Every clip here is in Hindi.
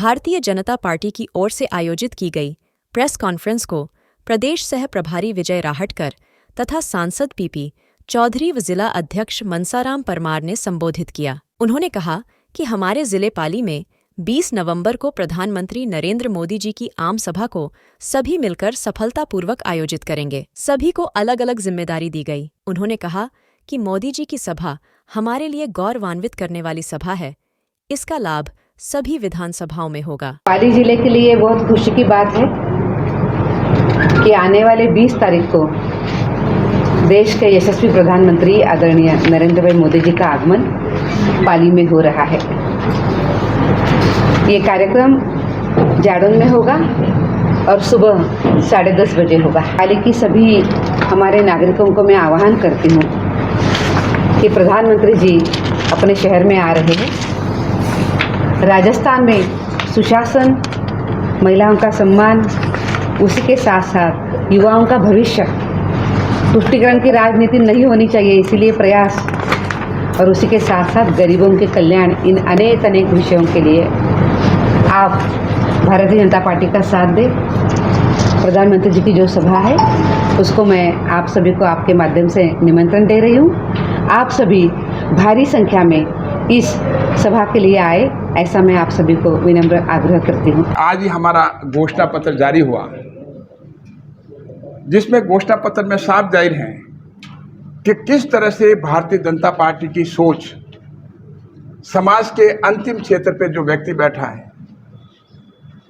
भारतीय जनता पार्टी की ओर से आयोजित की गई प्रेस कॉन्फ्रेंस को प्रदेश सह प्रभारी विजय राहटकर तथा सांसद पीपी चौधरी व जिला अध्यक्ष मनसाराम परमार ने संबोधित किया। उन्होंने कहा कि हमारे जिले पाली में 20 नवंबर को प्रधानमंत्री नरेंद्र मोदी जी की आम सभा को सभी मिलकर सफलतापूर्वक आयोजित करेंगे। सभी को अलग अलग जिम्मेदारी दी गई। उन्होंने कहा कि मोदी जी की सभा हमारे लिए गौरवान्वित करने वाली सभा है। इसका लाभ सभी विधानसभाओं में होगा। पाली जिले के लिए बहुत खुशी की बात है कि आने वाले 20 तारीख को देश के यशस्वी प्रधानमंत्री आदरणीय नरेंद्र भाई मोदी जी का आगमन पाली में हो रहा है। ये कार्यक्रम जाडौन में होगा और सुबह 10:30 बजे होगा। पाली की सभी हमारे नागरिकों को मैं आह्वान करती हूँ कि प्रधानमंत्री जी अपने शहर में आ रहे हैं। राजस्थान में सुशासन, महिलाओं का सम्मान, उसी के साथ साथ युवाओं का भविष्य, तुष्टीकरण की राजनीति नहीं होनी चाहिए, इसीलिए प्रयास, और उसी के साथ साथ गरीबों के कल्याण, इन अनेक विषयों के लिए आप भारतीय जनता पार्टी का साथ दें। प्रधानमंत्री जी की जो सभा है उसको मैं आप सभी को आपके माध्यम से निमंत्रण दे रही हूँ। आप सभी भारी संख्या में इस सभा के लिए आए, ऐसा मैं आप सभी को विनम्र आग्रह करती हूँ। आज ही हमारा घोषणा पत्र जारी हुआ, जिसमें घोषणा पत्र में साफ जाहिर है कि किस तरह से भारतीय जनता पार्टी की सोच समाज के अंतिम क्षेत्र पे जो व्यक्ति बैठा है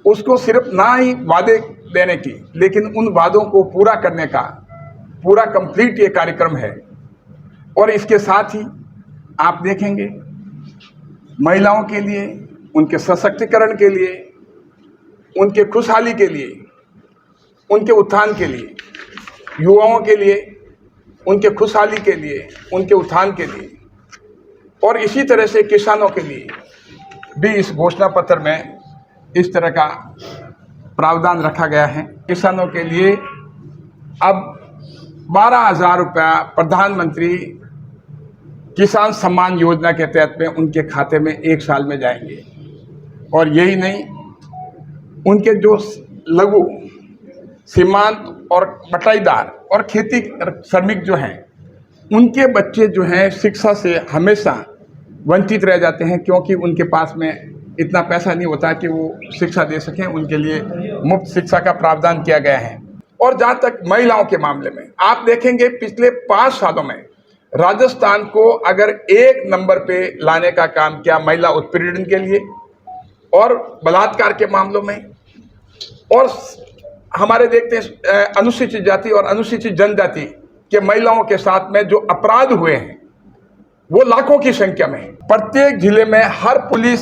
उसको सिर्फ ना ही वादे देने की, लेकिन उन वादों को पूरा करने का पूरा कंप्लीट ये कार्यक्रम है। और इसके साथ ही आप देखेंगे महिलाओं के लिए, उनके सशक्तिकरण के लिए, उनके खुशहाली के लिए, उनके उत्थान के लिए, युवाओं के लिए, उनके खुशहाली के लिए, उनके उत्थान के लिए, और इसी तरह से किसानों के लिए भी इस घोषणा पत्र में इस तरह का प्रावधान रखा गया है। किसानों के लिए अब 12,000 रुपया प्रधानमंत्री किसान सम्मान योजना के तहत में उनके खाते में 1 साल में जाएंगे। और यही नहीं, उनके जो लघु, सीमांत और बटाईदार और खेती श्रमिक जो हैं, उनके बच्चे जो हैं शिक्षा से हमेशा वंचित रह जाते हैं, क्योंकि उनके पास में इतना पैसा नहीं होता कि वो शिक्षा दे सकें। उनके लिए मुफ्त शिक्षा का प्रावधान किया गया है। और जहाँ तक महिलाओं के मामले में आप देखेंगे, पिछले 5 सालों में राजस्थान को अगर 1 नंबर पे लाने का काम किया महिला उत्पीड़न के लिए और बलात्कार के मामलों में। और हमारे देखते हैं अनुसूचित जाति और अनुसूचित जनजाति के महिलाओं के साथ में जो अपराध हुए हैं वो लाखों की संख्या में। प्रत्येक जिले में हर पुलिस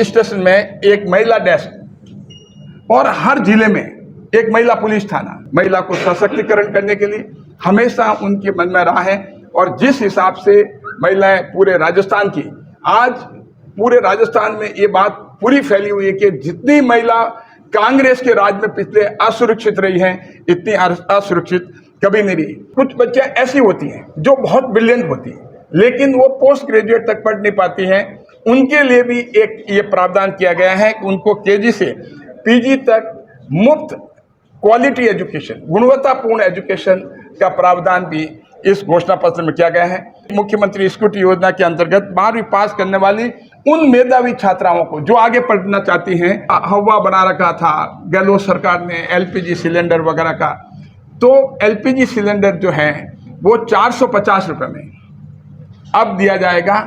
स्टेशन में एक महिला डेस्क और हर जिले में एक महिला पुलिस थाना महिला को सशक्तिकरण करने के लिए हमेशा उनके मन में रहा है। और जिस हिसाब से महिलाएं पूरे राजस्थान की, आज पूरे राजस्थान में ये बात पूरी फैली हुई है कि जितनी महिला कांग्रेस के राज में पिछले असुरक्षित रही हैं, इतनी असुरक्षित कभी नहीं रही। कुछ बच्चियां ऐसी होती हैं जो बहुत ब्रिलियंट होती हैं, लेकिन वो पोस्ट ग्रेजुएट तक पढ़ नहीं पाती हैं। उनके लिए भी एक ये प्रावधान किया गया है कि उनको केजी से पीजी तक मुफ्त क्वालिटी एजुकेशन, गुणवत्तापूर्ण एजुकेशन का प्रावधान भी इस घोषणा पत्र में किया गया है। मुख्यमंत्री स्कूटी योजना के अंतर्गत 12वीं पास करने वाली उन मेधावी छात्राओं को जो आगे पढ़ना चाहती हैं, हवा बना रखा था गहलोत सरकार ने एलपीजी सिलेंडर वगैरह का, तो एलपीजी सिलेंडर जो है वो 450 रुपये में अब दिया जाएगा।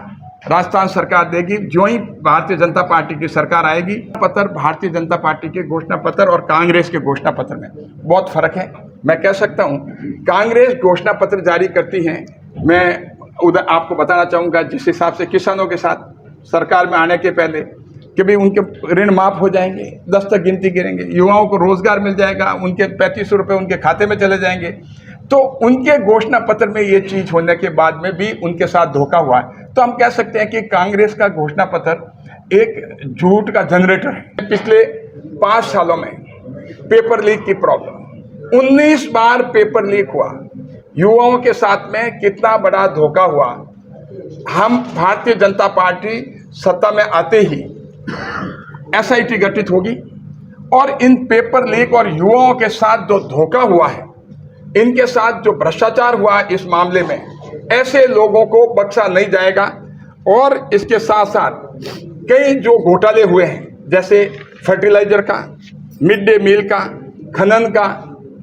राजस्थान सरकार देगी, जो ही भारतीय जनता पार्टी की सरकार आएगी। पत्र भारतीय जनता पार्टी के घोषणा पत्र और कांग्रेस के घोषणा पत्र में बहुत फर्क है। मैं कह सकता हूं, कांग्रेस घोषणा पत्र जारी करती है, मैं उधर आपको बताना चाहूँगा, जिस हिसाब से किसानों के साथ सरकार में आने के पहले कि भाई उनके ऋण माफ़ हो जाएंगे, 10 तक गिनती गिरेंगे, युवाओं को रोजगार मिल जाएगा, उनके 3500 रुपये उनके खाते में चले जाएंगे। तो उनके घोषणा पत्र में ये चीज़ होने के बाद में भी उनके साथ धोखा हुआ है। तो हम कह सकते हैं कि कांग्रेस का घोषणा पत्र एक झूठ का जनरेटर है। पिछले 5 सालों में पेपर लीक की प्रॉब्लम, 19 बार पेपर लीक हुआ, युवाओं के साथ में कितना बड़ा धोखा हुआ। हम भारतीय जनता पार्टी सत्ता में आते ही एसआईटी गठित होगी और इन पेपर लीक और युवाओं के साथ जो धोखा हुआ है, इनके साथ जो भ्रष्टाचार हुआ है इस मामले में, ऐसे लोगों को बख्शा नहीं जाएगा। और इसके साथ साथ कई जो घोटाले हुए हैं, जैसे फर्टिलाइजर का, मिड डे मील का, खनन का,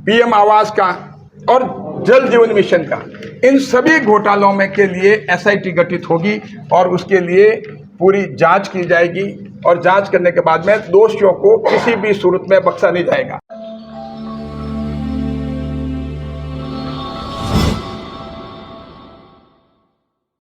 पीएम आवास का और जल जीवन मिशन का, इन सभी घोटालों में के लिए एसआईटी गठित होगी और उसके लिए पूरी जांच की जाएगी और जांच करने के बाद में दोषियों को किसी भी सूरत में बख्शा नहीं जाएगा।